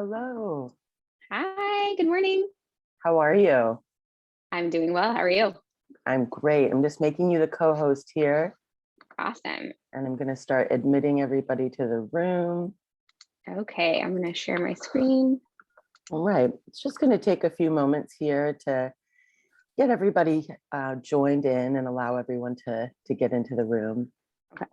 Hello. Hi, good morning. How are you? I'm doing well. How are you? I'm great. I'm just making you the co-host here, Awesome. and I'm going to start admitting everybody to the room. Okay, I'm going to share my screen. All right. It's just going to take a few moments here to get everybody joined in and allow everyone to get into the room. Okay.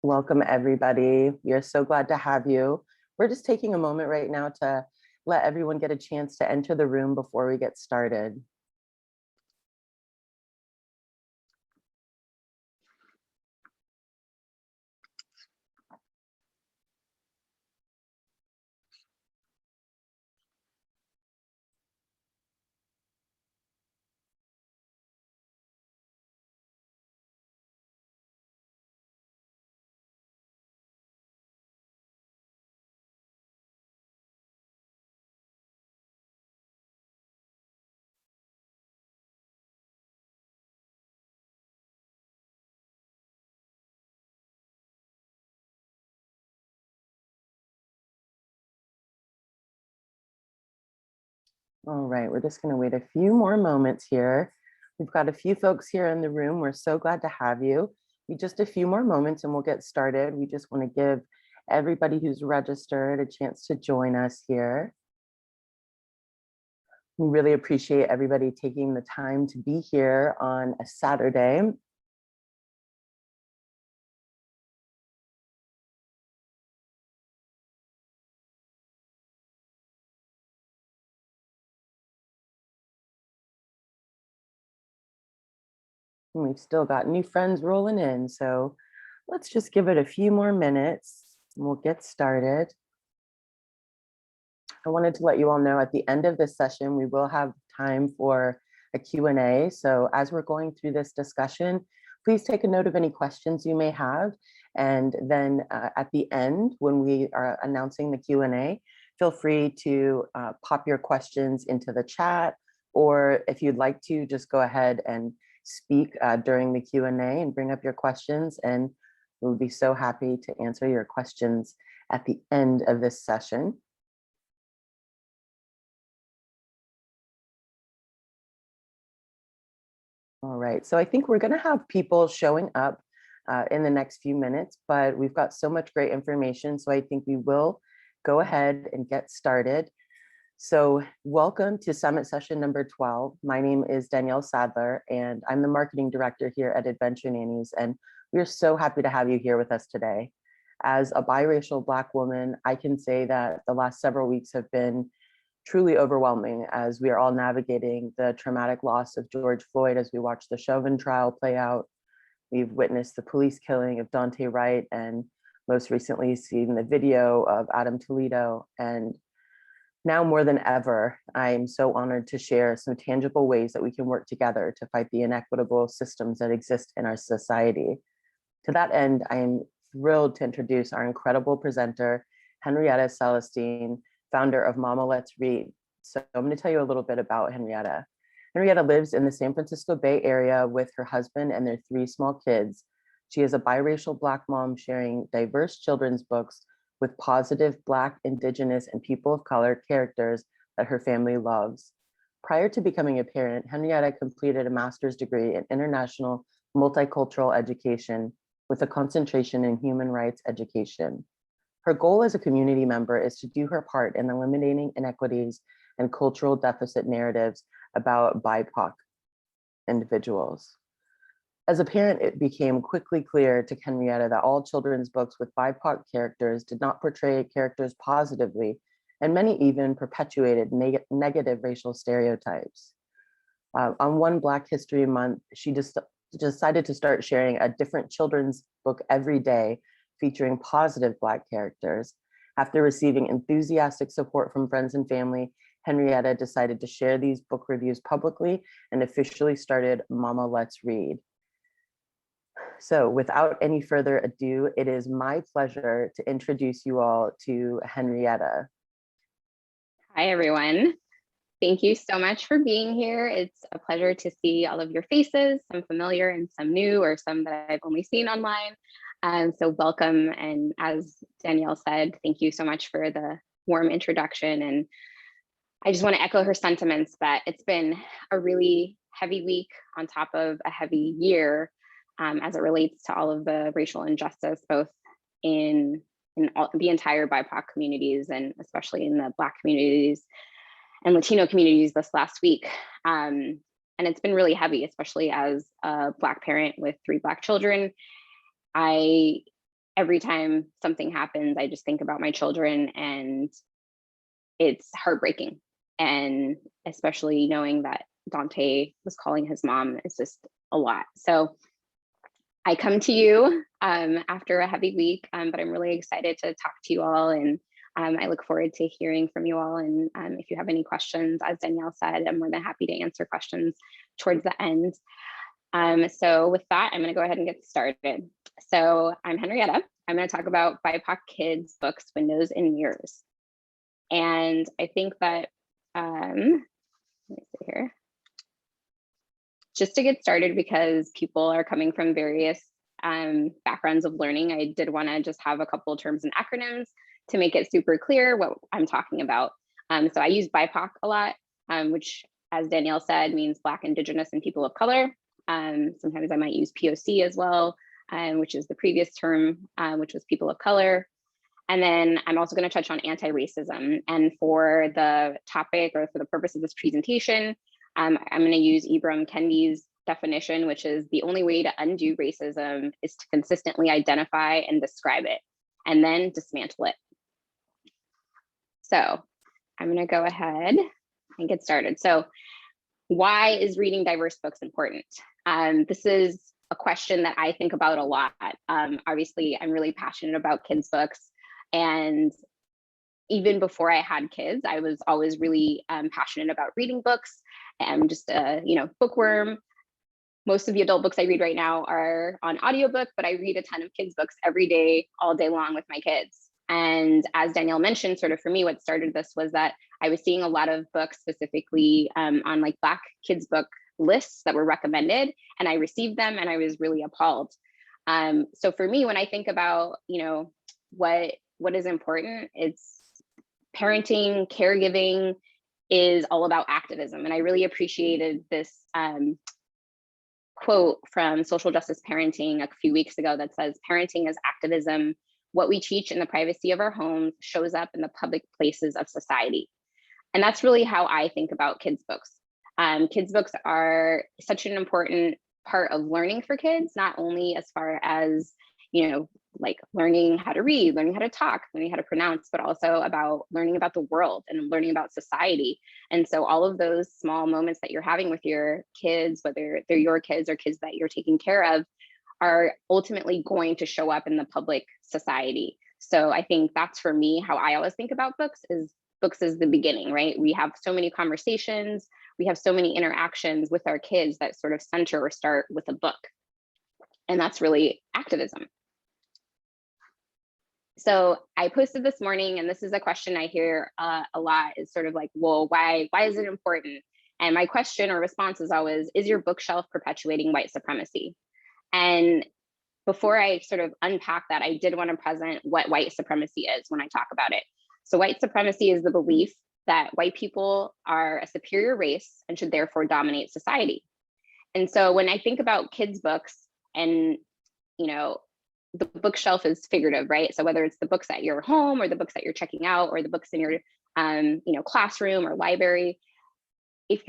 Welcome, everybody. We are so glad to have you. We're just taking a moment right now to let everyone get a chance to enter the room before we get started. All right, we're just going to wait a few more moments here. We've got a few folks here in the room. We're so glad to have you. Just a few more moments and we'll get started. We just want to give everybody who's registered a chance to join us here. We really appreciate everybody taking the time to be here on a Saturday. And we've still got new friends rolling in, so let's just give it a few more minutes and we'll get started. I wanted to let you all know at the end of this session, we will have time for a Q&A. So as we're going through this discussion, please take a note of any questions you may have. And then at the end, when we are announcing the Q&A, feel free to pop your questions into the chat, or if you'd like to, just go ahead and speak during the Q&A and bring up your questions. And we'll be so happy to answer your questions at the end of this session. All right, so I think we're going to have people showing up in the next few minutes, but we've got so much great information, so I think we will go ahead and get started. So welcome to Summit Session number 12. My name is Danielle Sadler, and I'm the marketing director here at Adventure Nannies, and we're so happy to have you here with us today. As a biracial Black woman, I can say that the last several weeks have been truly overwhelming as we are all navigating the traumatic loss of George Floyd as we watch the Chauvin trial play out. We've witnessed the police killing of Dante Wright, and most recently seen the video of Adam Toledo. And now more than ever, I'm so honored to share some tangible ways that we can work together to fight the inequitable systems that exist in our society. To that end, I am thrilled to introduce our incredible presenter, Henriette Selestine, founder of Mama Let's Read. So I'm going to tell you a little bit about Henriette. Henriette lives in the San Francisco Bay Area with her husband and their 3 small kids. She is a biracial Black mom sharing diverse children's books with positive Black, Indigenous, and people of color characters that her family loves. Prior to becoming a parent, Henriette completed a master's degree in international multicultural education with a concentration in human rights education. Her goal as a community member is to do her part in eliminating inequities and cultural deficit narratives about BIPOC individuals. As a parent, it became quickly clear to Henriette that all children's books with BIPOC characters did not portray characters positively, and many even perpetuated negative racial stereotypes. On one Black History Month, she decided to start sharing a different children's book every day featuring positive Black characters. After receiving enthusiastic support from friends and family, Henriette decided to share these book reviews publicly and officially started Mama Let's Read. So without any further ado, it is my pleasure to introduce you all to Henriette. Hi, everyone. Thank you so much for being here. It's a pleasure to see all of your faces, some familiar and some new, or some that I've only seen online. So welcome. And as Danielle said, thank you so much for the warm introduction. And I just want to echo her sentiments that it's been a really heavy week on top of a heavy year as it relates to all of the racial injustice, both in all, the entire BIPOC communities, and especially in the Black communities and Latino communities this last week. And it's been really heavy, especially as a Black parent with 3 Black children. Every time something happens, I just think about my children, and it's heartbreaking. And especially knowing that Dante was calling his mom is just a lot. So I come to you after a heavy week, but I'm really excited to talk to you all, and I look forward to hearing from you all. And if you have any questions, as Danielle said, I'm more than happy to answer questions towards the end. So with that, I'm going to go ahead and get started. So I'm Henriette. I'm going to talk about BIPOC Kids Books, Windows and Mirrors. And I think that, let me see here. Just to get started, because people are coming from various backgrounds of learning, I did want to just have a couple of terms and acronyms to make it super clear what I'm talking about. So I use BIPOC a lot, which, as Danielle said, means Black, Indigenous, and people of color. Sometimes I might use POC as well, which is the previous term, which was people of color. And then I'm also going to touch on anti-racism. And for the topic, or for the purpose of this presentation, I'm going to use Ibram Kendi's definition, which is the only way to undo racism is to consistently identify and describe it, and then dismantle it. So I'm going to go ahead and get started. So why is reading diverse books important? This is a question that I think about a lot. Obviously, I'm really passionate about kids' books. And even before I had kids, I was always really passionate about reading books. I'm just a bookworm. Most of the adult books I read right now are on audiobook, but I read a ton of kids' books every day, all day long with my kids. And as Danielle mentioned, sort of for me, what started this was that I was seeing a lot of books specifically on like Black kids' book lists that were recommended, and I received them and I was really appalled. So for me, when I think about, what is important, it's parenting, caregiving is all about activism. And I really appreciated this quote from Social Justice Parenting a few weeks ago that says, "Parenting is activism. What we teach in the privacy of our homes shows up in the public places of society." And that's really how I think about kids' books. Kids' books are such an important part of learning for kids, not only as far as, like learning how to read, learning how to talk, learning how to pronounce, but also about learning about the world and learning about society. And so all of those small moments that you're having with your kids, whether they're your kids or kids that you're taking care of, are ultimately going to show up in the public society. So I think that's, for me, how I always think about books is the beginning, right? We have so many conversations, we have so many interactions with our kids that sort of center or start with a book. And that's really activism. So I posted this morning, and this is a question I hear a lot, is sort of like, well, why is it important? And my question or response is always, is your bookshelf perpetuating white supremacy? And before I sort of unpack that, I did want to present what white supremacy is when I talk about it. So white supremacy is the belief that white people are a superior race and should therefore dominate society. And so when I think about kids' books, and the bookshelf is figurative, right? So whether it's the books at your home or the books that you're checking out or the books in your classroom or library, if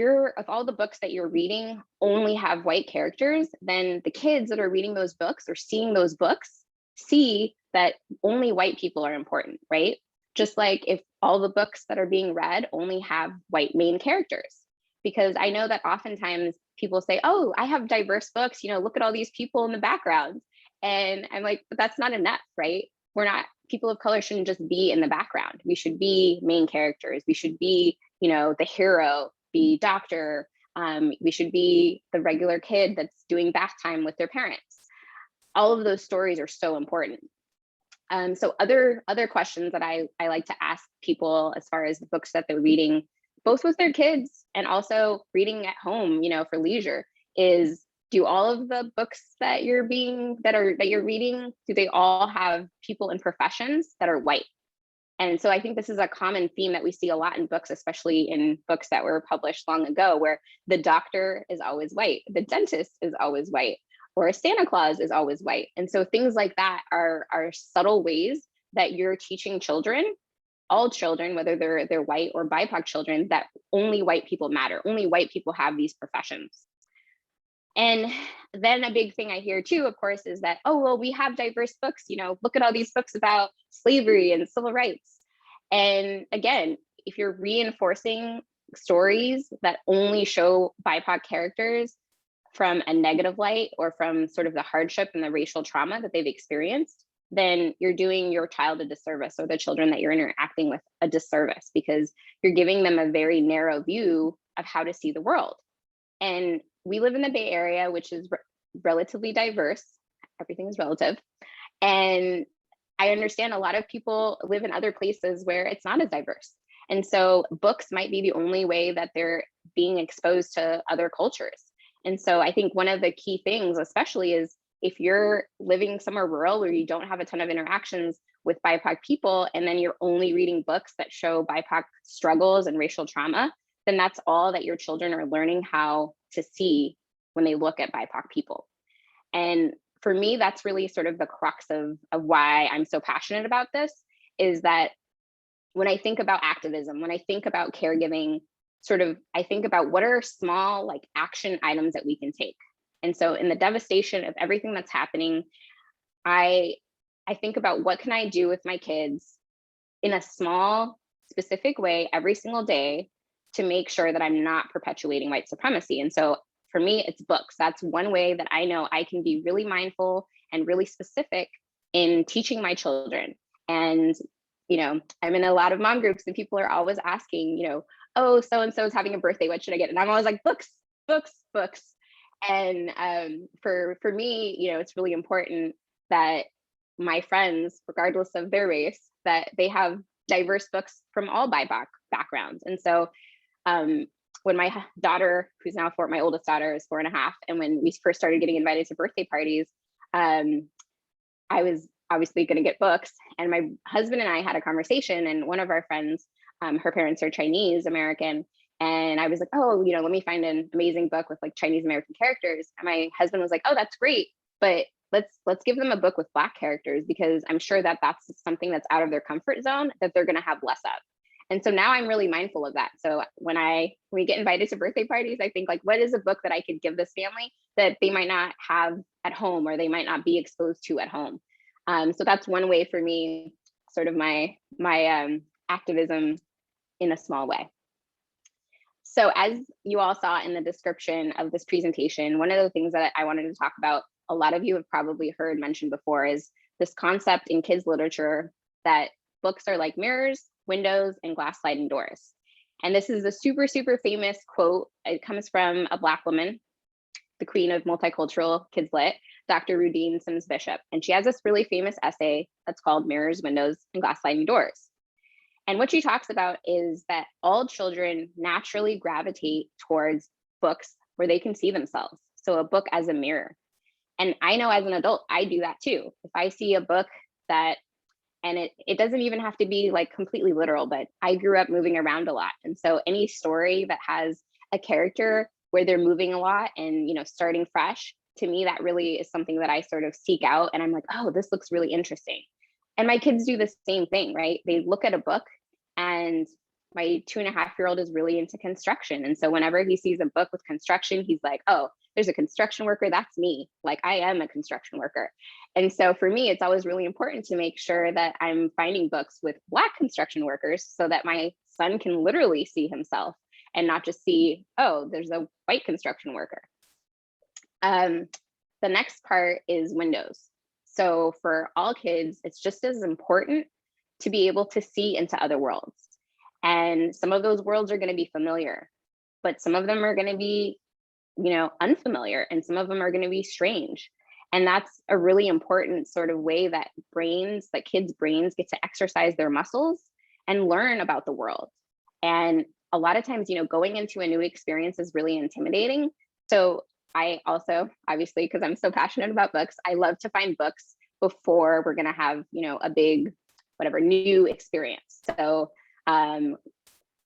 all the books that you're reading only have white characters, then the kids that are reading those books or seeing those books see that only white people are important, right? Just like if all the books that are being read only have white main characters. Because I know that oftentimes people say, oh, I have diverse books, look at all these people in the background. And I'm like, but that's not enough, right? People of color shouldn't just be in the background. We should be main characters. We should be, the hero, be doctor. We should be the regular kid that's doing bath time with their parents. All of those stories are so important. So other questions that I like to ask people as far as the books that they're reading both with their kids and also reading at home, for leisure, is, do all of the books that you're reading, do they all have people in professions that are white? And so I think this is a common theme that we see a lot in books, especially in books that were published long ago, where the doctor is always white, the dentist is always white, or Santa Claus is always white. And so things like that are subtle ways that you're teaching children, all children, whether they're white or BIPOC children, that only white people matter, only white people have these professions. And then a big thing I hear too, of course, is that, oh, well, we have diverse books, look at all these books about slavery and civil rights. And again, if you're reinforcing stories that only show BIPOC characters from a negative light, or from sort of the hardship and the racial trauma that they've experienced, then you're doing your child a disservice, or the children that you're interacting with a disservice, because you're giving them a very narrow view of how to see the world. And we live in the Bay Area, which is relatively diverse. Everything is relative. And I understand a lot of people live in other places where it's not as diverse. And so books might be the only way that they're being exposed to other cultures. And so I think one of the key things, especially, is if you're living somewhere rural where you don't have a ton of interactions with BIPOC people, and then you're only reading books that show BIPOC struggles and racial trauma, then that's all that your children are learning how to see when they look at BIPOC people. And for me, that's really sort of the crux of why I'm so passionate about this, is that when I think about activism, when I think about caregiving, I think about what are small action items that we can take. And so in the devastation of everything that's happening, I think about, what can I do with my kids in a small, specific way every single day to make sure that I'm not perpetuating white supremacy. And so for me, it's books. That's one way that I know I can be really mindful and really specific in teaching my children. And, I'm in a lot of mom groups, and people are always asking, oh, so-and-so is having a birthday, what should I get? And I'm always like, books, books, books. And for me, it's really important that my friends, regardless of their race, that they have diverse books from all BIPOC backgrounds. And so when my daughter, who's now my oldest daughter is 4.5, and when we first started getting invited to birthday parties, I was obviously going to get books. And my husband and I had a conversation, and one of our friends, her parents are Chinese American. And I was like, oh, let me find an amazing book with Chinese American characters. And my husband was like, oh, that's great, but let's give them a book with Black characters, because I'm sure that that's something that's out of their comfort zone that they're going to have less of. And so now I'm really mindful of that. So when we get invited to birthday parties, I think what is a book that I could give this family that they might not have at home, or they might not be exposed to at home. So that's one way for me, sort of my activism in a small way. So as you all saw in the description of this presentation, one of the things that I wanted to talk about, a lot of you have probably heard mentioned before, is this concept in kids literature that books are like mirrors, windows, and glass sliding doors. And this is a super, super famous quote. It comes from a Black woman, the queen of multicultural kids lit, Dr. Rudine Sims Bishop. And she has this really famous essay that's called Mirrors, Windows, and Glass Sliding Doors. And what she talks about is that all children naturally gravitate towards books where they can see themselves. So a book as a mirror. And I know as an adult, I do that too. If I see a book that, and it doesn't even have to be completely literal, but I grew up moving around a lot. And so any story that has a character where they're moving a lot and, starting fresh, to me, that really is something that I sort of seek out. And I'm like, oh, this looks really interesting. And my kids do the same thing, right? They look at a book, and my 2.5-year-old is really into construction. And so whenever he sees a book with construction, he's like, oh, there's a construction worker. That's me. I am a construction worker. And so for me, it's always really important to make sure that I'm finding books with Black construction workers, so that my son can literally see himself and not just see, oh, there's a white construction worker. The next part is windows. So for all kids, it's just as important to be able to see into other worlds. And some of those worlds are going to be familiar, but some of them are going to be, unfamiliar, and some of them are going to be strange. And that's a really important sort of way that kids' brains get to exercise their muscles and learn about the world. And a lot of times, going into a new experience is really intimidating. So I also, obviously, because I'm so passionate about books, I love to find books before we're going to have, a big, whatever, new experience. So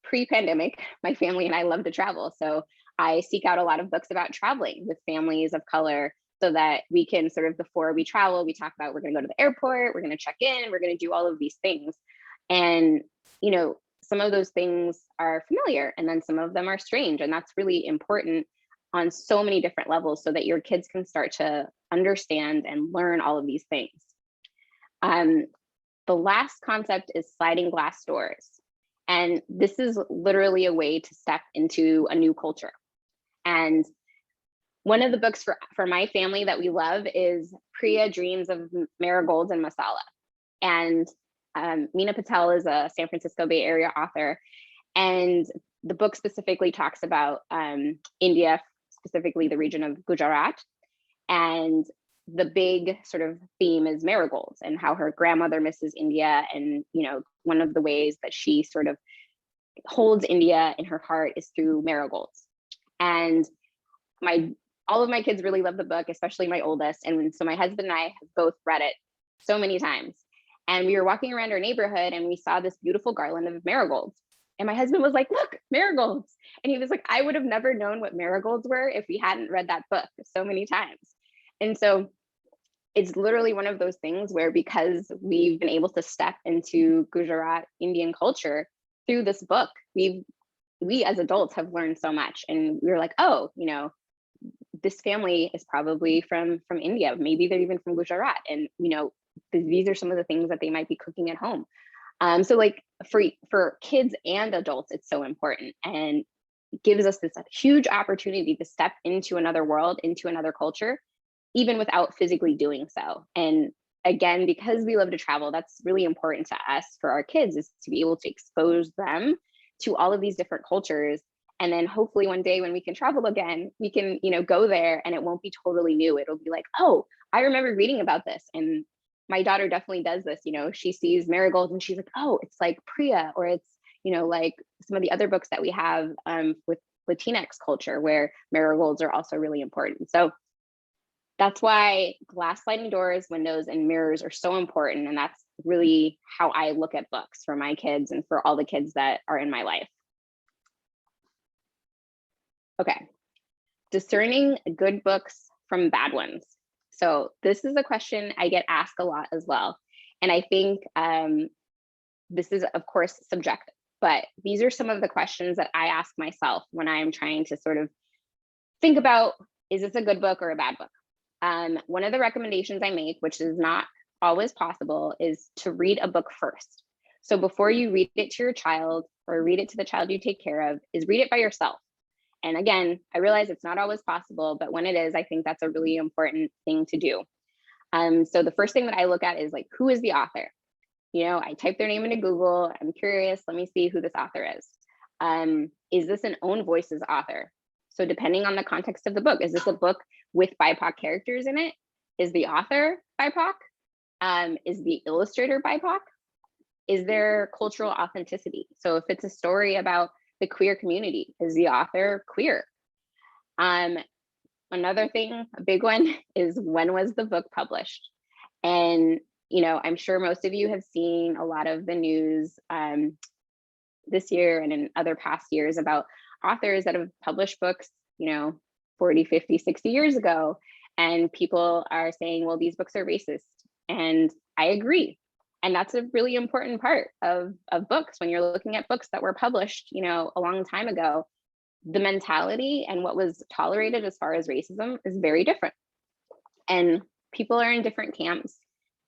pre-pandemic, my family and I love to travel. So I seek out a lot of books about traveling with families of color so that we can sort of, before we travel, we talk about, we're going to go to the airport, we're going to check in, we're going to do all of these things. And, some of those things are familiar and then some of them are strange. And that's really important on so many different levels so that your kids can start to understand and learn all of these things. The last concept is sliding glass doors. And this is literally a way to step into a new culture. And one of the books for my family that we love is Priya Dreams of Marigolds and Masala. And Meena Patel is a San Francisco Bay Area author. And the book specifically talks about India, specifically the region of Gujarat. And the big sort of theme is marigolds and how her grandmother misses India. And, one of the ways that she sort of holds India in her heart is through marigolds. And all of my kids really love the book, especially my oldest. And so my husband and I have both read it so many times. And we were walking around our neighborhood and we saw this beautiful garland of marigolds. And my husband was like, look, marigolds. And he was like, I would have never known what marigolds were if we hadn't read that book so many times. And so it's literally one of those things where, because we've been able to step into Gujarat Indian culture through this book, we as adults have learned so much. And we were like, oh, this family is probably from India. Maybe they're even from Gujarat. And, these are some of the things that they might be cooking at home. So like for kids and adults, it's so important and gives us this huge opportunity to step into another world, into another culture, even without physically doing so. And again, because we love to travel, that's really important to us for our kids, is to be able to expose them to all of these different cultures. And then hopefully one day when we can travel again, we can, go there and it won't be totally new. It'll be like, oh, I remember reading about this. And my daughter definitely does this, she sees marigolds and she's like, oh, it's like Priya, or it's, like some of the other books that we have with Latinx culture where marigolds are also really important. So that's why glass sliding doors, windows, and mirrors are so important. And that's really how I look at books for my kids and for all the kids that are in my life. Okay, discerning good books from bad ones. So this is a question I get asked a lot as well. And I think this is, of course, subjective, but these are some of the questions that I ask myself when I'm trying to sort of think about, is this a good book or a bad book? One of the recommendations I make, which is not always possible, is to read a book first. So before you read it to your child or read it to the child you take care of, is read it by yourself. And again, I realize it's not always possible, but when it is, I think that's a really important thing to do. So the first thing that I look at is like, who is the author? I type their name into Google. I'm curious. Let me see who this author is. Is this an own voices author? So depending on the context of the book, is this a book with BIPOC characters in it? Is the author BIPOC? Is the illustrator BIPOC? Is there cultural authenticity? So if it's a story about the queer community, is the author queer? Another thing, a big one, is when was the book published? And I'm sure most of you have seen a lot of the news this year and in other past years about authors that have published books 40, 50, 60 years ago, and people are saying, well, these books are racist. And I agree. And that's a really important part of books. When you're looking at books that were published, a long time ago, the mentality and what was tolerated as far as racism is very different. And people are in different camps.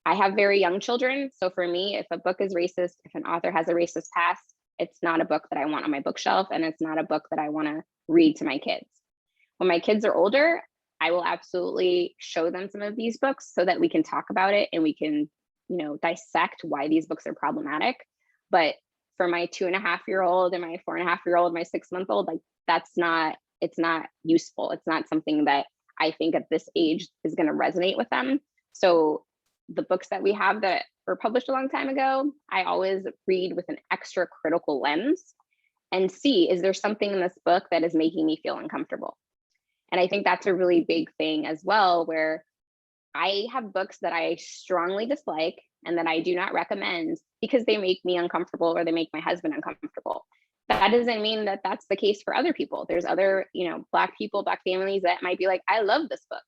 I have very young children. So for me, if a book is racist, if an author has a racist past, it's not a book that I want on my bookshelf, and it's not a book that I want to read to my kids. When my kids are older, I will absolutely show them some of these books so that we can talk about it and we can dissect why these books are problematic. But for my 2.5-year-old and my 4.5-year-old, my 6-month-old, like it's not useful. It's not something that I think at this age is going to resonate with them. So the books that we have that were published a long time ago, I always read with an extra critical lens. and see, is there something in this book that is making me feel uncomfortable? And I think that's a really big thing as well, where I have books that I strongly dislike and that I do not recommend because they make me uncomfortable or they make my husband uncomfortable. That doesn't mean that that's the case for other people. There's other, Black people, Black families that might be like, I love this book.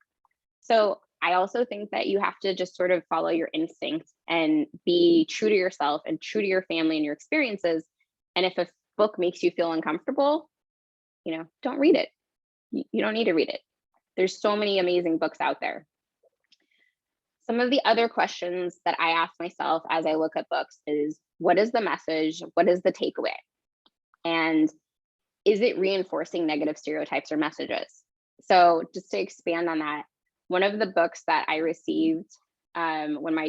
So I also think that you have to just sort of follow your instincts and be true to yourself and true to your family and your experiences. And if a book makes you feel uncomfortable, don't read it. You don't need to read it. There's so many amazing books out there. Some of the other questions that I ask myself as I look at books is, what is the message? What is the takeaway? And is it reinforcing negative stereotypes or messages? So just to expand on that, one of the books that I received when my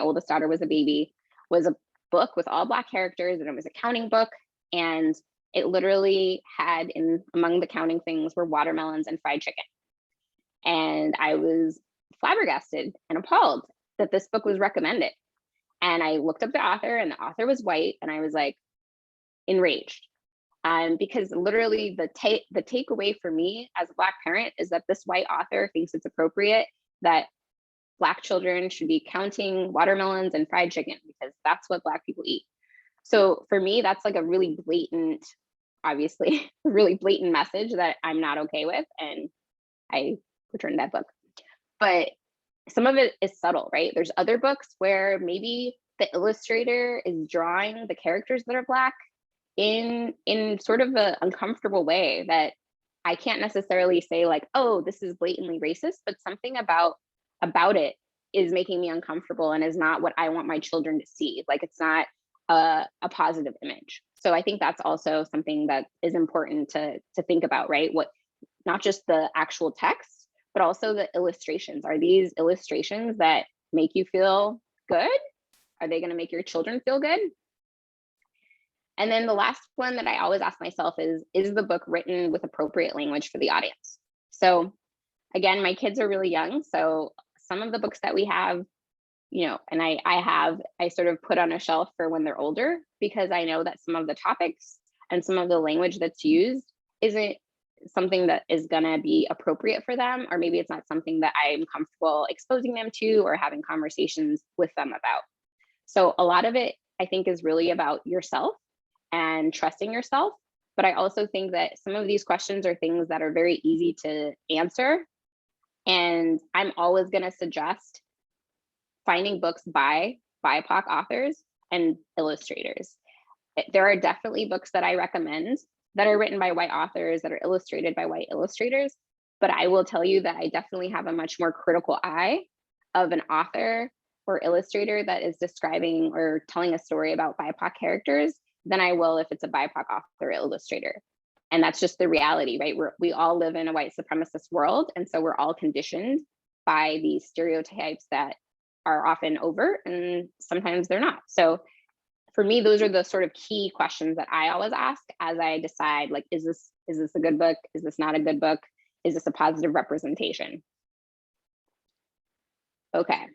oldest daughter was a baby was a book with all Black characters, and it was a counting book. And it literally had among the counting things were watermelons and fried chicken. And I was flabbergasted and appalled that this book was recommended. And I looked up the author, and the author was white, and I was like enraged. Because literally the takeaway for me as a Black parent is that this white author thinks it's appropriate that Black children should be counting watermelons and fried chicken because that's what Black people eat. So for me, that's like a really blatant, obviously, really blatant message that I'm not okay with. And I returned that book. But some of it is subtle, right? There's other books where maybe the illustrator is drawing the characters that are Black in sort of an uncomfortable way that I can't necessarily say like, oh, this is blatantly racist, but something about it is making me uncomfortable and is not what I want my children to see. Like, it's not a positive image. So I think that's also something that is important to think about, right? Not just the actual text, but also the illustrations. Are these illustrations that make you feel good? Are they going to make your children feel good? And then the last one that I always ask myself is the book written with appropriate language for the audience? So again, my kids are really young. So some of the books that we have, and I sort of put on a shelf for when they're older, because I know that some of the topics and some of the language that's used isn't something that is going to be appropriate for them, or maybe it's not something that I'm comfortable exposing them to or having conversations with them about. So a lot of it, I think, is really about yourself and trusting yourself. But I also think that some of these questions are things that are very easy to answer. And I'm always going to suggest finding books by BIPOC authors and illustrators. There are definitely books that I recommend that are written by white authors, that are illustrated by white illustrators. But I will tell you that I definitely have a much more critical eye of an author or illustrator that is describing or telling a story about BIPOC characters than I will if it's a BIPOC author or illustrator. And that's just the reality, right? We all live in a white supremacist world. And so we're all conditioned by these stereotypes that are often overt and sometimes they're not. So for me, those are the sort of key questions that I always ask as I decide, like, is this a good book? Is this not a good book? Is this a positive representation? Okay.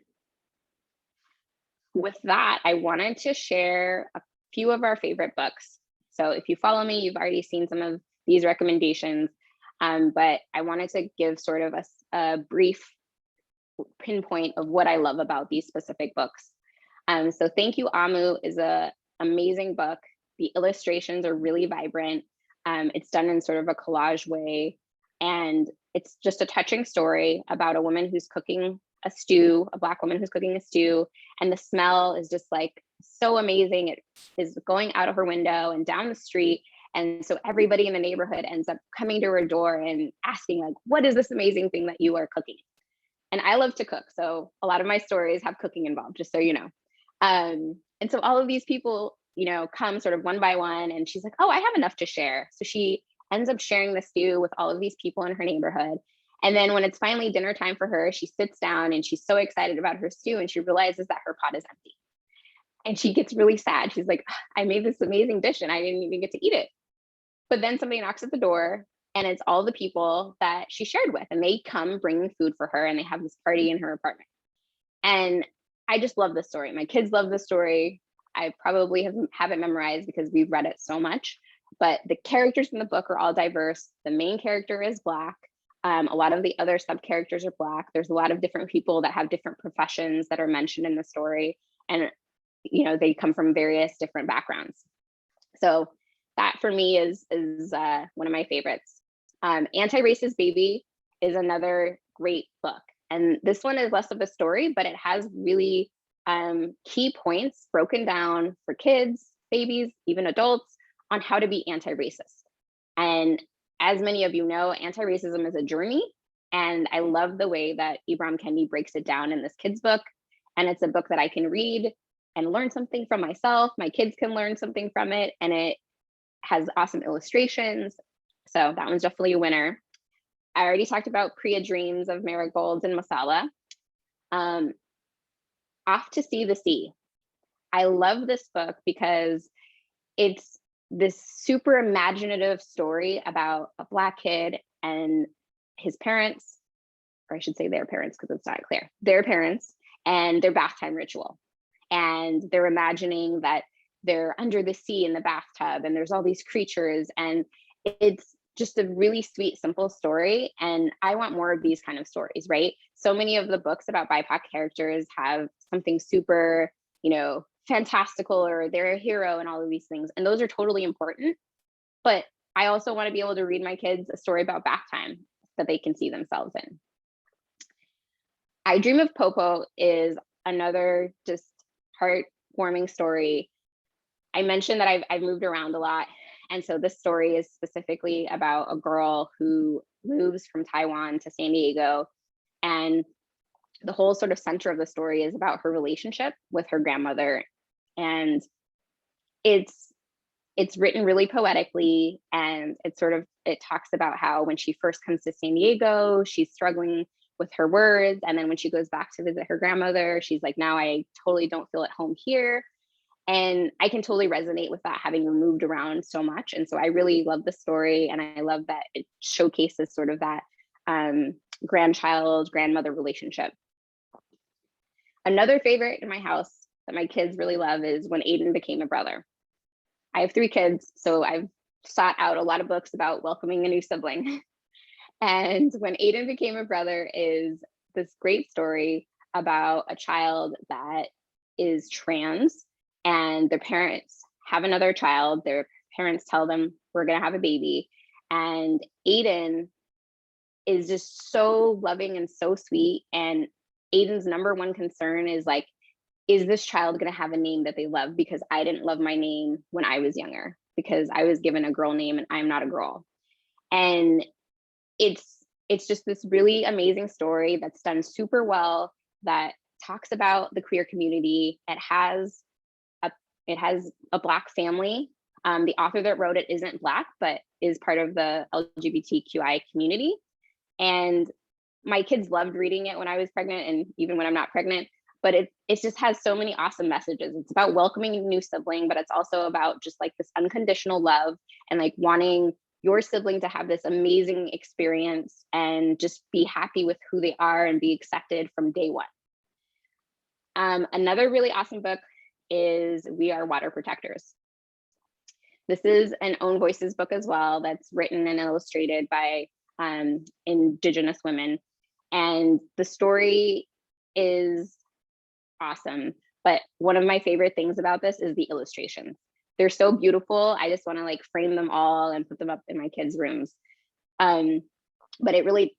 With that, I wanted to share a few of our favorite books. So if you follow me, you've already seen some of these recommendations, but I wanted to give sort of a brief pinpoint of what I love about these specific books. So Thank You, Amu is an amazing book. The illustrations are really vibrant. It's done in sort of a collage way. And it's just a touching story about a woman who's cooking a stew, a Black woman who's cooking a stew. And the smell is just like so amazing. It is going out of her window and down the street. And so everybody in the neighborhood ends up coming to her door and asking, like, what is this amazing thing that you are cooking? And I love to cook. So a lot of my stories have cooking involved, just so you know. And so all of these people, come sort of one by one, and she's like, oh, I have enough to share. So she ends up sharing the stew with all of these people in her neighborhood. And then when it's finally dinner time for her, she sits down and she's so excited about her stew, and she realizes that her pot is empty. And she gets really sad. She's like, I made this amazing dish and I didn't even get to eat it. But then somebody knocks at the door, and it's all the people that she shared with, and they come bringing food for her, and they have this party in her apartment. And I just love this story. My kids love this story. I probably have it memorized because we've read it so much. But the characters in the book are all diverse. The main character is Black. A lot of the other sub characters are Black. There's a lot of different people that have different professions that are mentioned in the story, and they come from various different backgrounds. So that for me is one of my favorites. Anti-Racist Baby is another great book, and this one is less of a story, but it has really key points broken down for kids, babies, even adults, on how to be anti-racist. And as many of you know, anti-racism is a journey, and I love the way that Ibram Kendi breaks it down in this kid's book. And it's a book that I can read and learn something from myself. My kids can learn something from it, and it has awesome illustrations. So that one's definitely a winner. I already talked about Priya Dreams of Marigolds and Masala. Off to See the Sea. I love this book because it's this super imaginative story about a Black kid and his parents, or I should say their parents because it's not clear, their parents and their bath time ritual. And they're imagining that they're under the sea in the bathtub and there's all these creatures, and it's just a really sweet, simple story. And I want more of these kind of stories, right? So many of the books about BIPOC characters have something super, fantastical, or they're a hero and all of these things. And those are totally important. But I also want to be able to read my kids a story about bath time that they can see themselves in. I Dream of Popo is another just heartwarming story. I mentioned that I've moved around a lot. And so this story is specifically about a girl who moves from Taiwan to San Diego. And the whole sort of center of the story is about her relationship with her grandmother. And it's written really poetically, and it talks about how when she first comes to San Diego, she's struggling with her words. And then when she goes back to visit her grandmother, she's like, now I totally don't feel at home here. And I can totally resonate with that, having moved around so much. And so I really love the story, and I love that it showcases sort of that grandchild-grandmother relationship. Another favorite in my house that my kids really love is When Aiden Became a Brother. I have 3 kids, so I've sought out a lot of books about welcoming a new sibling. And When Aiden Became a Brother is this great story about a child that is trans, and their parents have another child. Their parents tell them, we're going to have a baby. And Aiden is just so loving and so sweet. And Aiden's number one concern is like, is this child going to have a name that they love? Because I didn't love my name when I was younger, because I was given a girl name and I'm not a girl. And it's just this really amazing story that's done super well, that talks about the queer community. It has a Black family. The author that wrote it isn't Black, but is part of the LGBTQI community. And my kids loved reading it when I was pregnant, and even when I'm not pregnant. But it just has so many awesome messages. It's about welcoming a new sibling, but it's also about just like this unconditional love and like wanting your sibling to have this amazing experience and just be happy with who they are and be accepted from day one. Another really awesome book is We Are Water Protectors. This is an Own Voices book as well, that's written and illustrated by Indigenous women. And the story is awesome. But one of my favorite things about this is the illustrations. They're so beautiful. I just want to like frame them all and put them up in my kids' rooms. But it really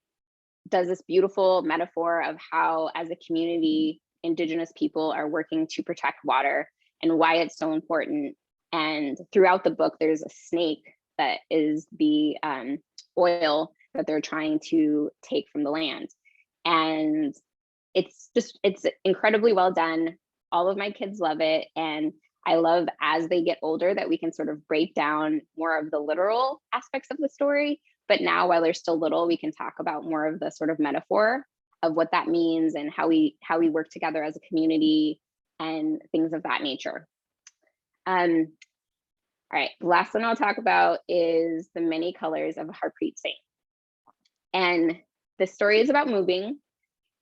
does this beautiful metaphor of how, as a community, Indigenous people are working to protect water and why it's so important. And throughout the book, there's a snake that is the oil that they're trying to take from the land. And it's incredibly well done. All of my kids love it. And I love, as they get older, that we can sort of break down more of the literal aspects of the story. But now, while they're still little, we can talk about more of the sort of metaphor of what that means and how we work together as a community and things of that nature. All right, the last one I'll talk about is The Many Colors of Harpreet Singh. And the story is about moving,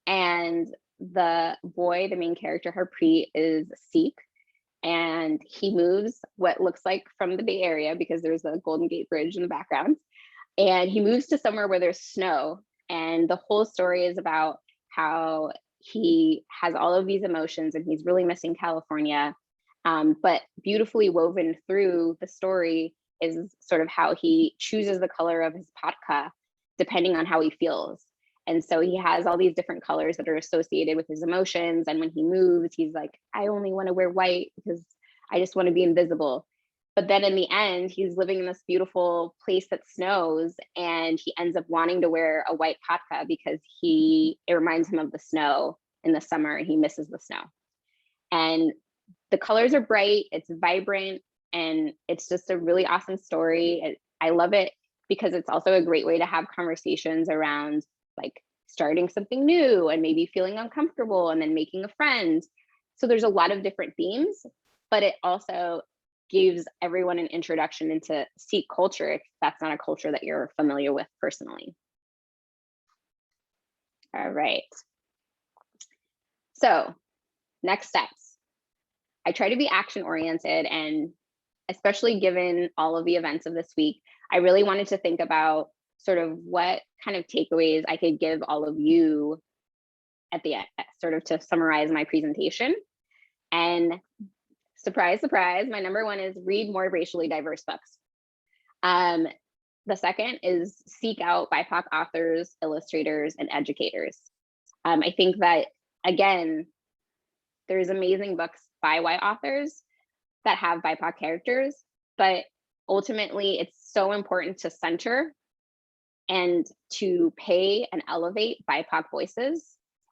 and the boy, the main character, Harpreet, is Sikh, and he moves what looks like from the Bay Area, because there's a Golden Gate Bridge in the background, and he moves to somewhere where there's snow. And the whole story is about how he has all of these emotions and he's really missing California. But beautifully woven through the story is sort of how he chooses the color of his patka depending on how he feels. And so he has all these different colors that are associated with his emotions. And when he moves, he's like, I only want to wear white because I just want to be invisible. But then in the end, he's living in this beautiful place that snows, and he ends up wanting to wear a white patka because it reminds him of the snow in the summer and he misses the snow. And the colors are bright, it's vibrant, and it's just a really awesome story. I love it because it's also a great way to have conversations around like starting something new and maybe feeling uncomfortable and then making a friend. So there's a lot of different themes, but it also gives everyone an introduction into Sikh culture if that's not a culture that you're familiar with personally. All right. So next steps. I try to be action oriented, and especially given all of the events of this week, I really wanted to think about sort of what kind of takeaways I could give all of you at the end, sort of to summarize my presentation. And surprise, surprise, my number one is read more racially diverse books. The second is seek out BIPOC authors, illustrators, and educators. I think that, again, there's amazing books by white authors that have BIPOC characters, but ultimately it's so important to center and to pay and elevate BIPOC voices.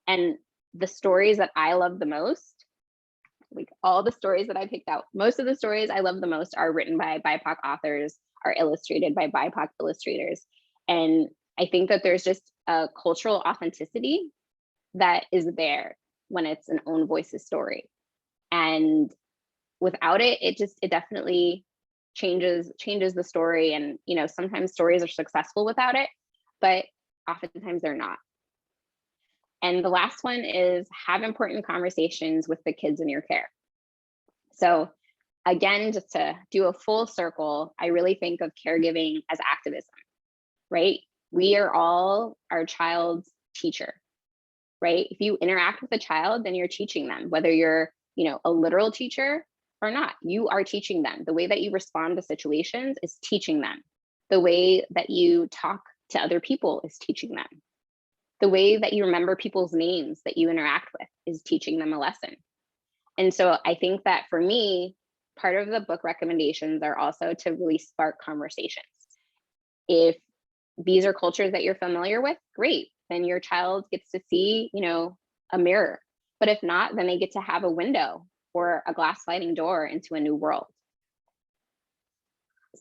And the stories that I love the most, like all the stories that I picked out, most of the stories I love the most are written by BIPOC authors, are illustrated by BIPOC illustrators. And I think that there's just a cultural authenticity that is there when it's an own voices story. And without it, it definitely changes the story. And sometimes stories are successful without it, but oftentimes they're not. And the last one is have important conversations with the kids in your care. So again, just to do a full circle, I really think of caregiving as activism, right? We are all our child's teacher, right? If you interact with a child, then you're teaching them, whether you're, a literal teacher or not, you are teaching them. The way that you respond to situations is teaching them. The way that you talk to other people is teaching them. The way that you remember people's names that you interact with is teaching them a lesson. And so I think that for me, part of the book recommendations are also to really spark conversations. If these are cultures that you're familiar with, great. Then your child gets to see, a mirror. But if not, then they get to have a window or a glass sliding door into a new world.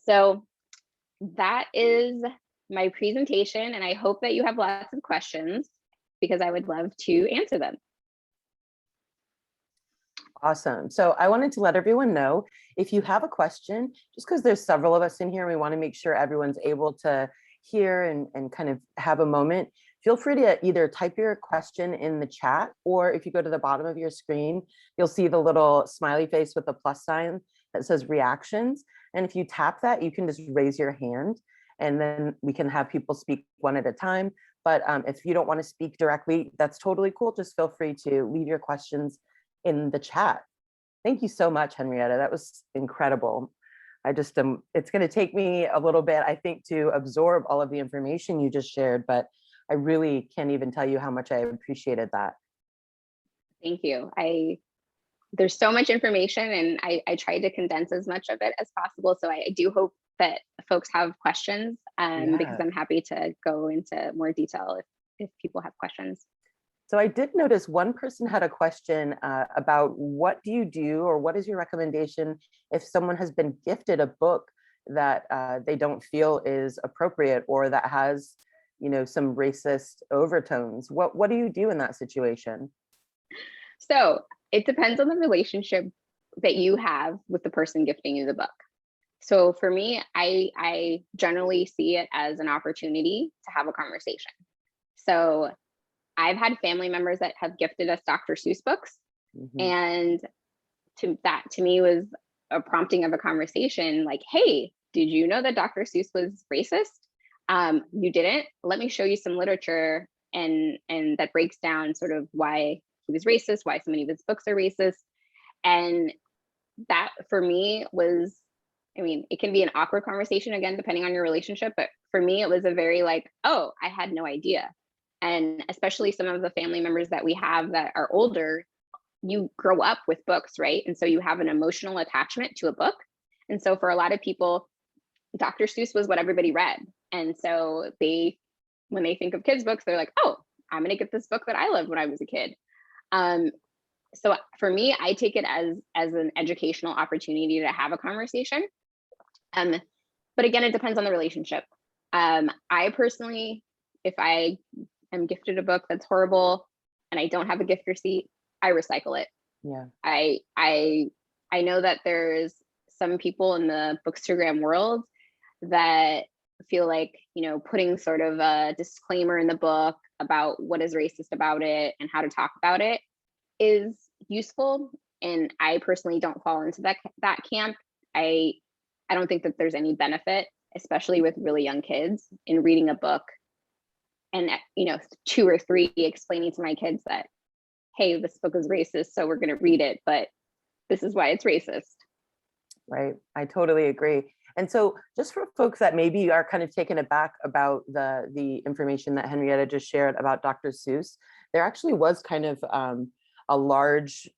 So that is my presentation, and I hope that you have lots of questions because I would love to answer them. Awesome. So I wanted to let everyone know, if you have a question, just because there's several of us in here, we want to make sure everyone's able to hear and kind of have a moment. Feel free to either type your question in the chat, or if you go to the bottom of your screen, you'll see the little smiley face with the plus sign that says reactions. And if you tap that, you can just raise your hand and then we can have people speak one at a time. But if you don't want to speak directly, that's totally cool. Just feel free to leave your questions in the chat. Thank you so much, Henriette. That was incredible. It's going to take me a little bit, I think, to absorb all of the information you just shared, but I really can't even tell you how much I appreciated that. Thank you. There's so much information, and I tried to condense as much of it as possible. So I do hope that folks have questions, because I'm happy to go into more detail if people have questions. So I did notice one person had a question about what do you do, or what is your recommendation if someone has been gifted a book that they don't feel is appropriate or that has, some racist overtones? What do you do in that situation? So it depends on the relationship that you have with the person gifting you the book. So for me, I generally see it as an opportunity to have a conversation. So I've had family members that have gifted us Dr. Seuss books. Mm-hmm. And to me was a prompting of a conversation, like, hey, did you know that Dr. Seuss was racist? You didn't? Let me show you some literature and that breaks down sort of why he was racist, why so many of his books are racist. And that for me was, I mean, it can be an awkward conversation again, depending on your relationship, but for me, it was a very like, oh, I had no idea. And especially some of the family members that we have that are older, you grow up with books, right? And so you have an emotional attachment to a book. And so for a lot of people, Dr. Seuss was what everybody read. And so when they think of kids' books, they're like, oh, I'm going to get this book that I loved when I was a kid. So for me, I take it as an educational opportunity to have a conversation. But again, it depends on the relationship. I personally, if I am gifted a book that's horrible and I don't have a gift receipt, I recycle it. Yeah. I know that there's some people in the Bookstagram world that feel like, putting sort of a disclaimer in the book about what is racist about it and how to talk about it is useful. And I personally don't fall into that camp. I don't think that there's any benefit, especially with really young kids, in reading a book and 2 or 3 explaining to my kids that, hey, this book is racist, so we're going to read it, but this is why it's racist. Right. I totally agree. And so just for folks that maybe are kind of taken aback about the information that Henriette just shared about Dr. Seuss, there actually was kind of a large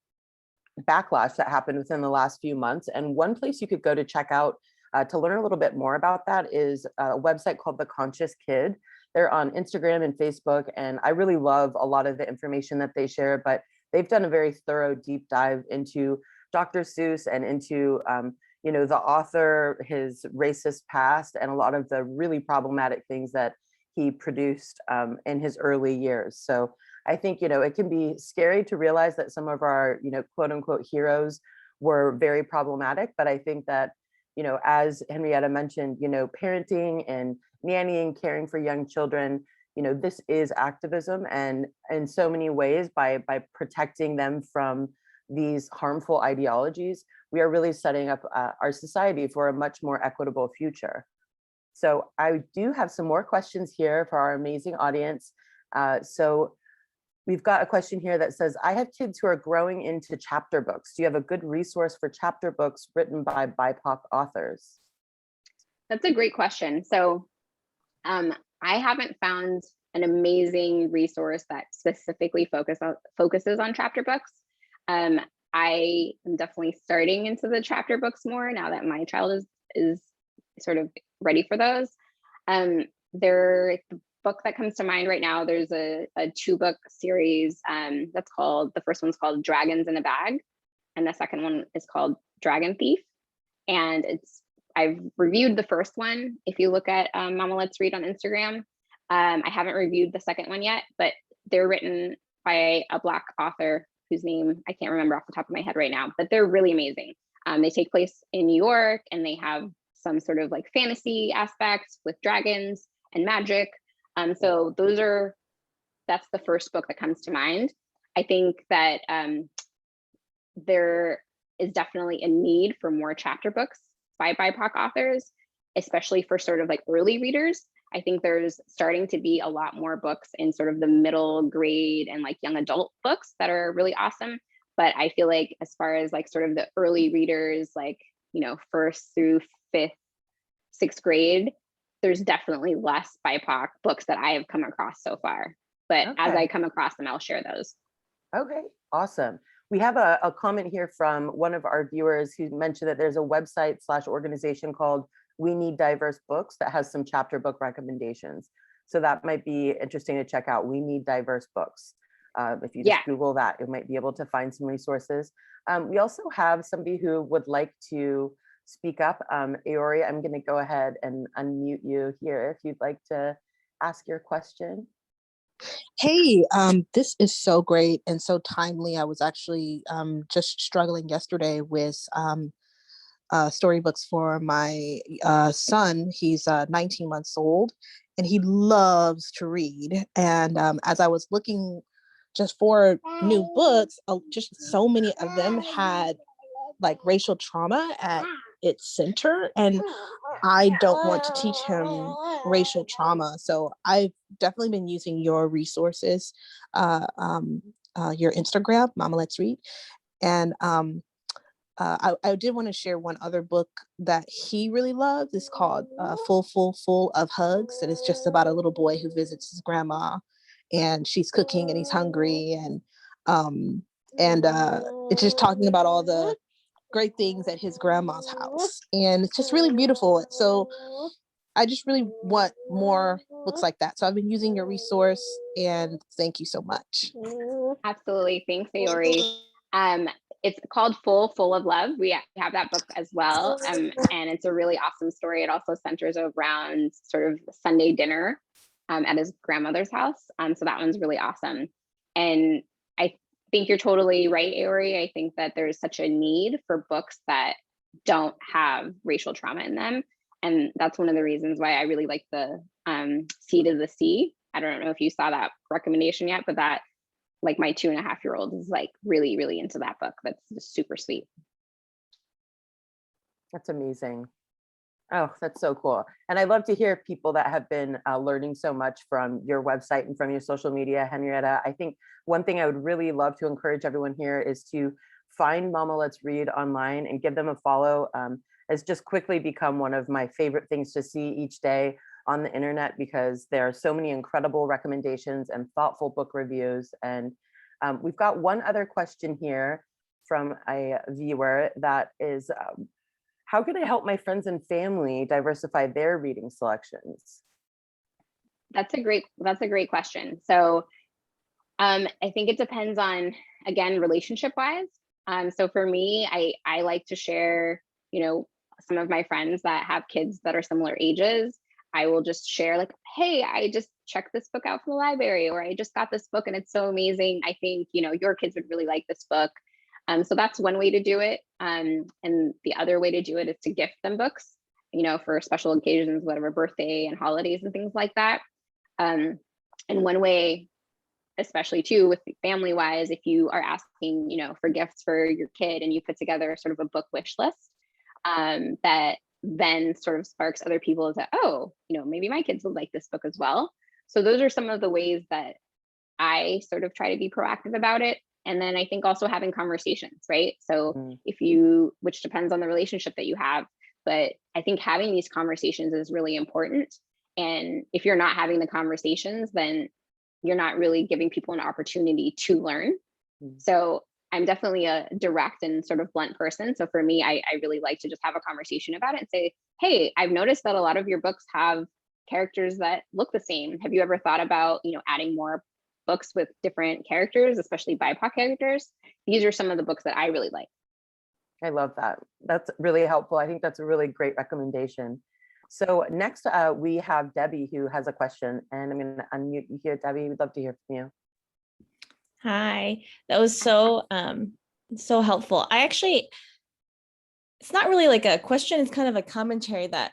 backlash that happened within the last few months. And one place you could go to check out to learn a little bit more about that is a website called The Conscious Kid. They're on Instagram and Facebook, and I really love a lot of the information that they share, but they've done a very thorough deep dive into Dr. Seuss and into the author, his racist past, and a lot of the really problematic things that he produced in his early years. So I think, it can be scary to realize that some of our, quote unquote heroes were very problematic. But I think that, as Henriette mentioned, parenting and nannying, caring for young children, this is activism. And in so many ways, by protecting them from these harmful ideologies, we are really setting up our society for a much more equitable future. So I do have some more questions here for our amazing audience. So we've got a question here that says, I have kids who are growing into chapter books. Do you have a good resource for chapter books written by BIPOC authors? That's a great question. So I haven't found an amazing resource that specifically focuses on chapter books. I am definitely starting into the chapter books more now that my child is sort of ready for those. The book that comes to mind right now, there's a 2-book series that's called, the first one's called Dragons in a Bag, and the second one is called Dragon Thief. And I've reviewed the first one. If you look at Mama Let's Read on Instagram, I haven't reviewed the second one yet, but they're written by a Black author whose name I can't remember off the top of my head right now, but they're really amazing. They take place in New York, and they have some sort of like fantasy aspects with dragons and magic. So that's the first book that comes to mind. I think that there is definitely a need for more chapter books by BIPOC authors, especially for sort of like early readers. I think there's starting to be a lot more books in sort of the middle grade and like young adult books that are really awesome. But I feel like as far as like sort of the early readers, like, 1st through 5th, 6th grade, there's definitely less BIPOC books that I have come across so far. But as I come across them, I'll share those. Okay, awesome. We have a comment here from one of our viewers who mentioned that there's a website / organization called We Need Diverse Books that has some chapter book recommendations. So that might be interesting to check out. We Need Diverse Books. If you just Google that, you might be able to find some resources. We also have somebody who would like to speak up. Aori, I'm going to go ahead and unmute you here if you'd like to ask your question. Hey, this is so great and so timely. I was actually just struggling yesterday with storybooks for my son. He's 19 months old, and he loves to read. And as I was looking just for new books, just so many of them had like racial trauma at its center, and I don't want to teach him racial trauma. So I've definitely been using your resources, your Instagram, Mama Let's Read. And I did want to share one other book that he really loves. It's called Full of Hugs. And it's just about a little boy who visits his grandma, and she's cooking and he's hungry. And it's just talking about all the great things at his grandma's house. And it's just really beautiful. So I just really want more books like that. So I've been using your resource, and thank you so much. Absolutely. Thanks, Sayori. It's called Full of Love. We have that book as well. And it's a really awesome story. It also centers around sort of Sunday dinner at his grandmother's house. So that one's really awesome. And I think you're totally right, Aori. I think that there's such a need for books that don't have racial trauma in them. And that's one of the reasons why I really like the Seed of the Sea. I don't know if you saw that recommendation yet, but that, like, my 2.5-year-old is like really, really into that book. That's just super sweet. That's amazing. Oh, that's so cool. And I love to hear people that have been learning so much from your website and from your social media, Henrietta. I think one thing I would really love to encourage everyone here is to find Mama Let's Read online and give them a follow. It's just quickly become one of my favorite things to see each day on the internet, because there are so many incredible recommendations and thoughtful book reviews. And we've got one other question here from a viewer that is, how can I help my friends and family diversify their reading selections? That's a great question. So I think it depends on, again, relationship wise. So for me, I like to share, some of my friends that have kids that are similar ages. I will just share, like, hey, I just checked this book out from the library, or I just got this book and it's so amazing. I think, your kids would really like this book. So that's one way to do it. And the other way to do it is to gift them books, for special occasions, whatever, birthday and holidays and things like that. And one way, especially too, with family wise, if you are asking, for gifts for your kid and you put together sort of a book wish list, that then sort of sparks other people to, oh, maybe my kids would like this book as well. So those are some of the ways that I sort of try to be proactive about it. And then I think also having conversations, right? So which depends on the relationship that you have, but I think having these conversations is really important. And if you're not having the conversations, then you're not really giving people an opportunity to learn. So I'm definitely a direct and sort of blunt person. So for me, I really like to just have a conversation about it and say, hey, I've noticed that a lot of your books have characters that look the same. Have you ever thought about, adding more books with different characters, especially BIPOC characters? These are some of the books that I really like. I love that. That's really helpful. I think that's a really great recommendation. So next we have Debbie, who has a question, and I'm going to unmute you here, Debbie. We'd love to hear from you. Hi, that was so helpful. It's not really like a question, it's kind of a commentary that,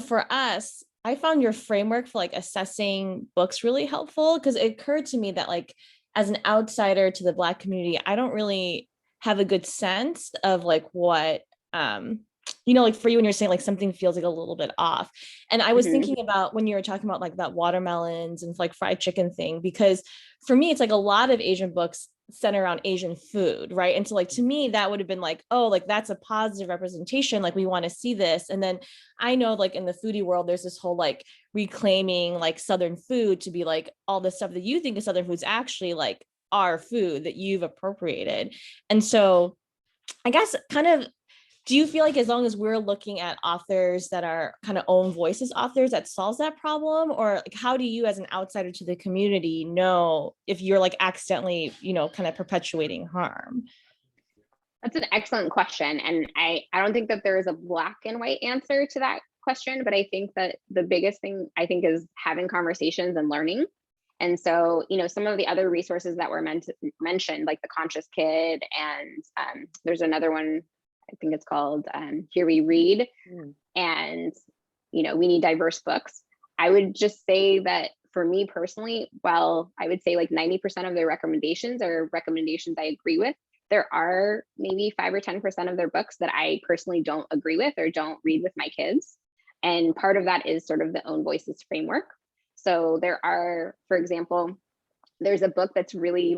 for us, I found your framework for like assessing books really helpful, because it occurred to me that, like, as an outsider to the Black community, I don't really have a good sense of like what, like for you, when you're saying like something feels like a little bit off. And I was thinking about when you were talking about like that watermelons and like fried chicken thing, because for me, it's like a lot of Asian books center around Asian food, right? And so like, to me, that would have been like, oh, like that's a positive representation. Like we want to see this. And then I know like in the foodie world, there's this whole like reclaiming like Southern food to be like all the stuff that you think is Southern food's actually like our food that you've appropriated. And so I guess kind of, do you feel like as long as we're looking at authors that are kind of own voices authors, that solves that problem? Or like, how do you as an outsider to the community know if you're like accidentally, kind of perpetuating harm? That's an excellent question. And I don't think that there is a black and white answer to that question, but I think that the biggest thing I think is having conversations and learning. And so, some of the other resources that were mentioned, like the Conscious Kid, and there's another one, I think it's called Here We Read. And, we need diverse books. I would just say that for me personally, while I would say like 90% of their recommendations are recommendations I agree with, there are maybe 5 or 10% of their books that I personally don't agree with or don't read with my kids. And part of that is sort of the Own Voices framework. So there are, for example, there's a book that's really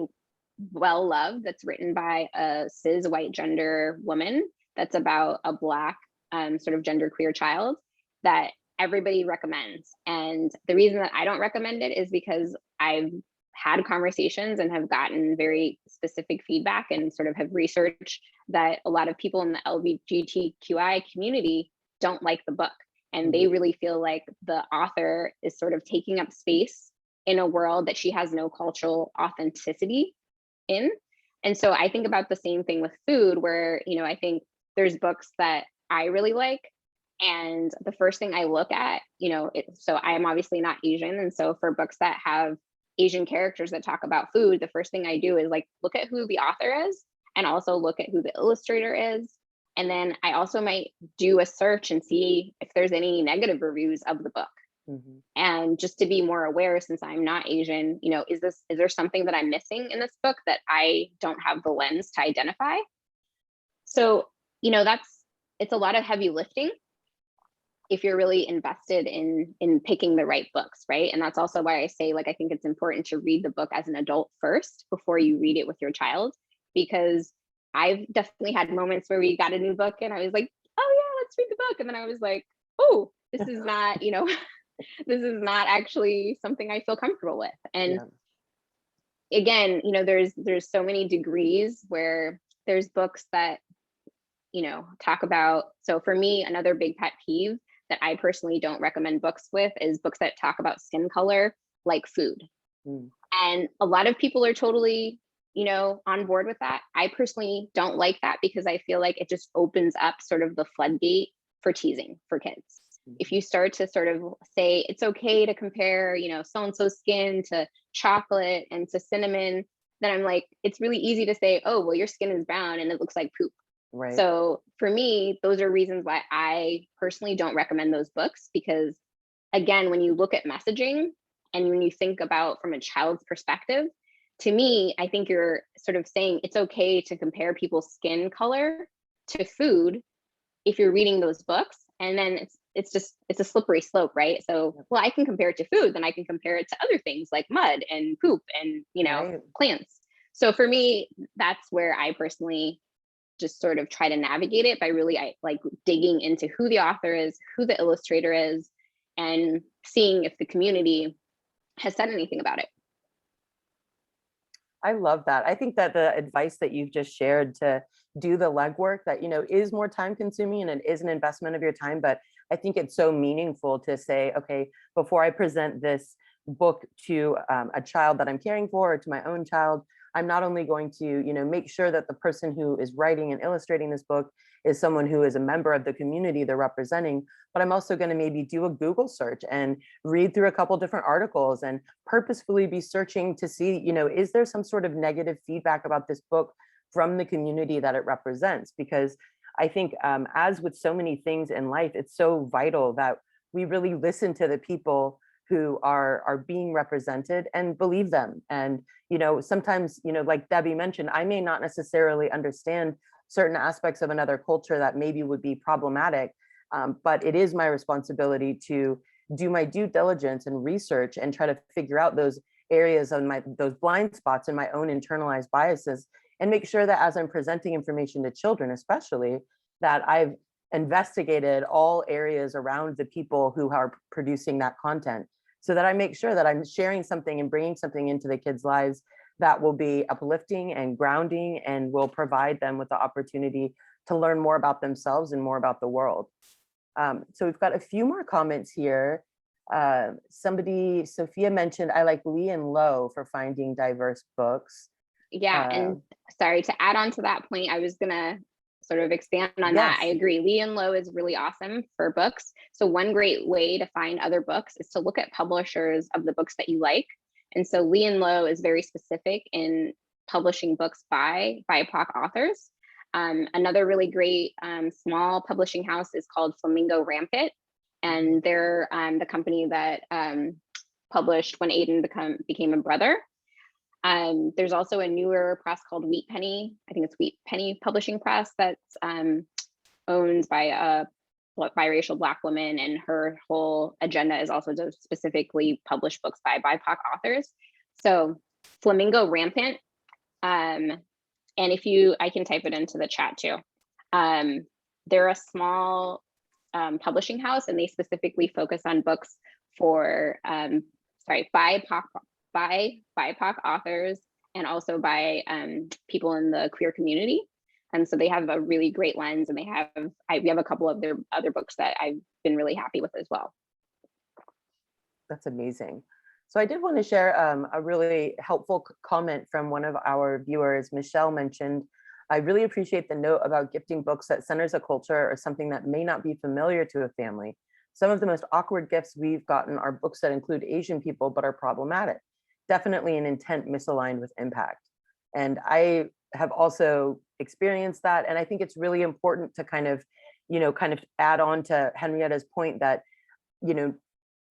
well loved that's written by a cis white gender woman that's about a Black sort of genderqueer child that everybody recommends. And the reason that I don't recommend it is because I've had conversations and have gotten very specific feedback and sort of have researched that a lot of people in the LGBTQI community don't like the book. And they really feel like the author is sort of taking up space in a world that she has no cultural authenticity in. And so I think about the same thing with food, where, you know, I think there's books that I really like. And the first thing I look at, you know, so I am obviously not Asian. And so for books that have Asian characters that talk about food, the first thing I do is like look at who the author is and also look at who the illustrator is. And then I also might do a search and see if there's any negative reviews of the book. And just to be more aware, since I'm not Asian, you know, is there something that I'm missing in this book that I don't have the lens to identify? So, you know, it's a lot of heavy lifting if you're really invested in picking the right books, right? And that's also why I say, like, I think it's important to read the book as an adult first before you read it with your child, because I've definitely had moments where we got a new book and I was like, oh yeah, let's read the book. And then I was like, oh, this is not, you know, this is not actually something I feel comfortable with. And again, you know, there's so many degrees where there's books that, you know, talk about, so for me, another big pet peeve that I personally don't recommend books with is books that talk about skin color like food. And a lot of people are totally, you know, on board with that. I personally don't like that because I feel like it just opens up sort of the floodgate for teasing for kids. If you start to sort of say it's okay to compare, you know, so-and-so skin to chocolate and to cinnamon, then I'm like, it's really easy to say, oh, well, your skin is brown and it looks like poop. Right. So for me, those are reasons why I personally don't recommend those books, because again, when you look at messaging and when you think about from a child's perspective, to me, I think you're sort of saying it's okay to compare people's skin color to food if you're reading those books. And then it's a slippery slope, right? So, well, I can compare it to food, then I can compare it to other things like mud and poop and, you know, plants. So for me, that's where I personally just sort of try to navigate it by really like digging into who the author is, who the illustrator is, and seeing if the community has said anything about it. I love that. I think that the advice that you've just shared to do the legwork that, you know, is more time consuming and it is an investment of your time, but I think it's so meaningful to say, okay, before I present this book to a child that I'm caring for or to my own child, I'm not only going to, you know, make sure that the person who is writing and illustrating this book is someone who is a member of the community they're representing, but I'm also going to maybe do a Google search and read through a couple different articles and purposefully be searching to see, you know, is there some sort of negative feedback about this book from the community that it represents? Because I think as with so many things in life, it's so vital that we really listen to the people who are being represented and believe them. And, you know, sometimes, you know, like Debbie mentioned, I may not necessarily understand certain aspects of another culture that maybe would be problematic, but it is my responsibility to do my due diligence and research and try to figure out those areas of those blind spots and my own internalized biases, and make sure that as I'm presenting information to children, especially, that I've investigated all areas around the people who are producing that content, so that I make sure that I'm sharing something and bringing something into the kids' lives that will be uplifting and grounding and will provide them with the opportunity to learn more about themselves and more about the world. So we've got a few more comments here. Sophia mentioned, I like Lee and Lowe for finding diverse books. Yeah, and sorry, to add on to that point, I was gonna sort of expand on that. I agree. Lee and Lowe is really awesome for books. So one great way to find other books is to look at publishers of the books that you like. And so Lee and Lowe is very specific in publishing books by BIPOC authors. Another really great small publishing house is called Flamingo Rampant. And they're the company that published When Aiden Became a Brother. There's also a newer press called Wheat Penny. I think it's Wheat Penny Publishing Press that's owned by a biracial Black woman, and her whole agenda is also to specifically publish books by BIPOC authors. So Flamingo Rampant, and I can type it into the chat too. They're a small publishing house, and they specifically focus on books for BIPOC authors, and also by people in the queer community. And so they have a really great lens, and we have a couple of their other books that I've been really happy with as well. That's amazing. So I did want to share a really helpful comment from one of our viewers. Michelle mentioned, I really appreciate the note about gifting books that centers a culture or something that may not be familiar to a family. Some of the most awkward gifts we've gotten are books that include Asian people but are problematic. Definitely an intent misaligned with impact. And I have also experienced that. And I think it's really important to kind of add on to Henrietta's point that,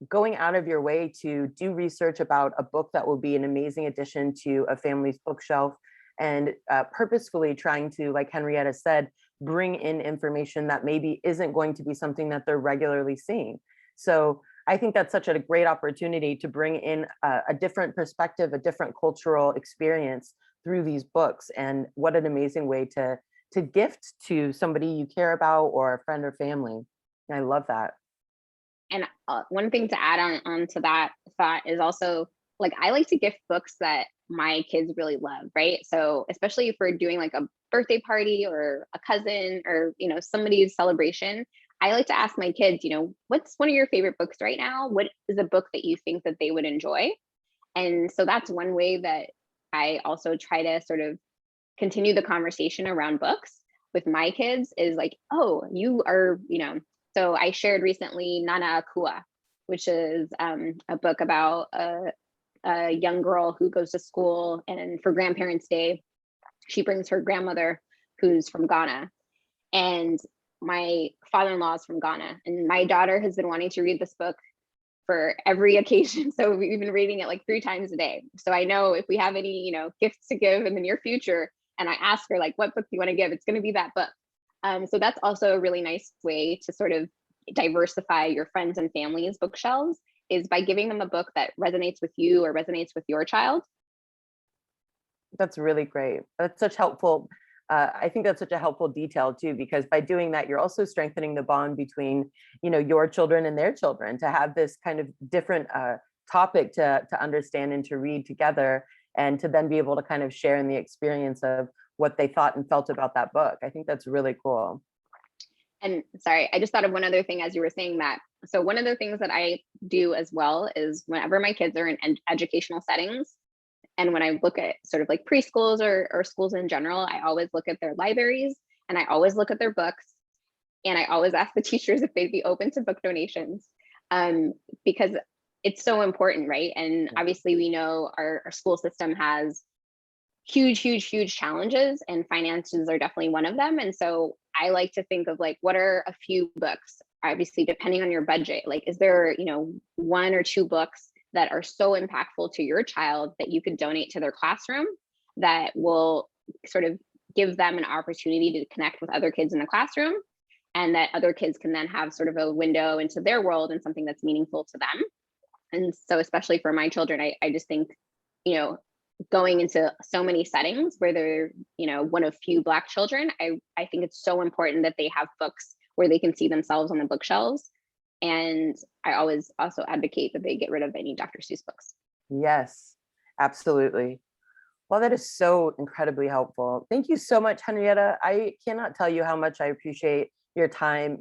going out of your way to do research about a book that will be an amazing addition to a family's bookshelf, and purposefully trying to, like Henrietta said, bring in information that maybe isn't going to be something that they're regularly seeing. So I think that's such a great opportunity to bring in a different perspective, a different cultural experience through these books. And what an amazing way to gift to somebody you care about, or a friend or family. I love that. And one thing to add on to that thought is also, like, I like to gift books that my kids really love, right? So especially if we're doing like a birthday party or a cousin or, somebody's celebration, I like to ask my kids, what's one of your favorite books right now? What is a book that you think that they would enjoy? And so that's one way that I also try to sort of continue the conversation around books with my kids, is like, oh, you are, so I shared recently Nana Akua, which is a book about a young girl who goes to school, and for Grandparents' Day, she brings her grandmother who's from Ghana. And my father-in-law is from Ghana, and my daughter has been wanting to read this book for every occasion. So we've been reading it like 3 times a day. So I know if we have any, gifts to give in the near future, and I ask her, like, what book do you want to give? It's going to be that book. So that's also a really nice way to sort of diversify your friends and family's bookshelves, is by giving them a book that resonates with you or resonates with your child. That's really great. That's such helpful. I think that's such a helpful detail too, because by doing that, you're also strengthening the bond between, your children and their children, to have this kind of different topic to understand and to read together, and to then be able to kind of share in the experience of what they thought and felt about that book. I think that's really cool. And sorry, I just thought of one other thing as you were saying that. So one of the things that I do as well is, whenever my kids are in educational settings, and when I look at sort of like preschools or schools in general, I always look at their libraries, and I always look at their books, and I always ask the teachers if they'd be open to book donations, because it's so important, right? And obviously we know our school system has huge challenges, and finances are definitely one of them. And so I like to think of, like, what are a few books, obviously depending on your budget, like, is there, 1 or 2 books that are so impactful to your child that you could donate to their classroom, that will sort of give them an opportunity to connect with other kids in the classroom, and that other kids can then have sort of a window into their world and something that's meaningful to them. And so especially for my children, I just think, going into so many settings where they're, one of few Black children, I think it's so important that they have books where they can see themselves on the bookshelves. And I always also advocate that they get rid of any Dr. Seuss books. Yes, absolutely. Well, that is so incredibly helpful. Thank you so much, Henrietta. I cannot tell you how much I appreciate your time.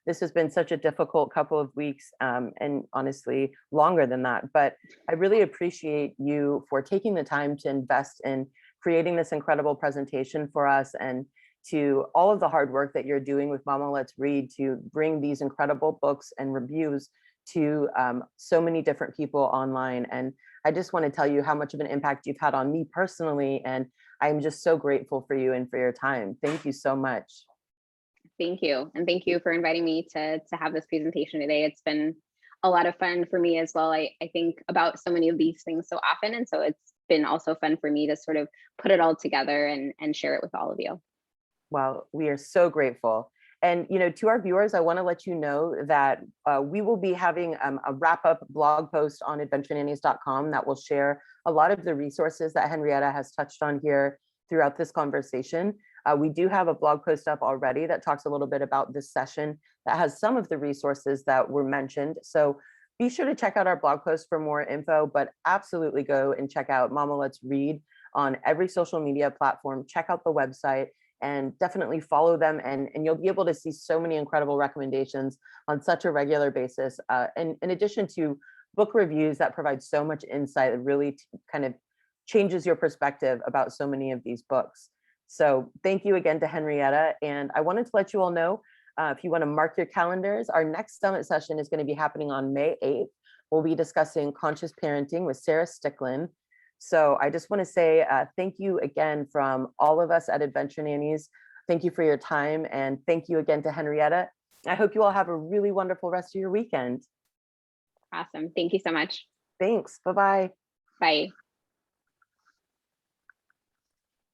This has been such a difficult couple of weeks, and honestly longer than that, but I really appreciate you for taking the time to invest in creating this incredible presentation for us, and to all of the hard work that you're doing with Mama Let's Read to bring these incredible books and reviews to so many different people online. And I just want to tell you how much of an impact you've had on me personally, and I'm just so grateful for you and for your time. Thank you so much. Thank you. And thank you for inviting me to have this presentation today. It's been a lot of fun for me as well. I think about so many of these things so often. And so it's been also fun for me to sort of put it all together and share it with all of you. Well, we are so grateful. And, to our viewers, I want to let you know that we will be having a wrap-up blog post on adventurenannies.com that will share a lot of the resources that Henriette has touched on here throughout this conversation. We do have a blog post up already that talks a little bit about this session that has some of the resources that were mentioned. So be sure to check out our blog post for more info, but absolutely go and check out Mama Let's Read on every social media platform. Check out the website and definitely follow them. And you'll be able to see so many incredible recommendations on such a regular basis. And in addition to book reviews that provide so much insight, it really kind of changes your perspective about so many of these books. So thank you again to Henriette. And I wanted to let you all know, if you want to mark your calendars, our next summit session is going to be happening on May 8th. We'll be discussing conscious parenting with Sarah Sticklin. So I just want to say thank you again from all of us at Adventure Nannies. Thank you for your time. And thank you again to Henriette. I hope you all have a really wonderful rest of your weekend. Awesome. Thank you so much. Thanks. Bye-bye. Bye.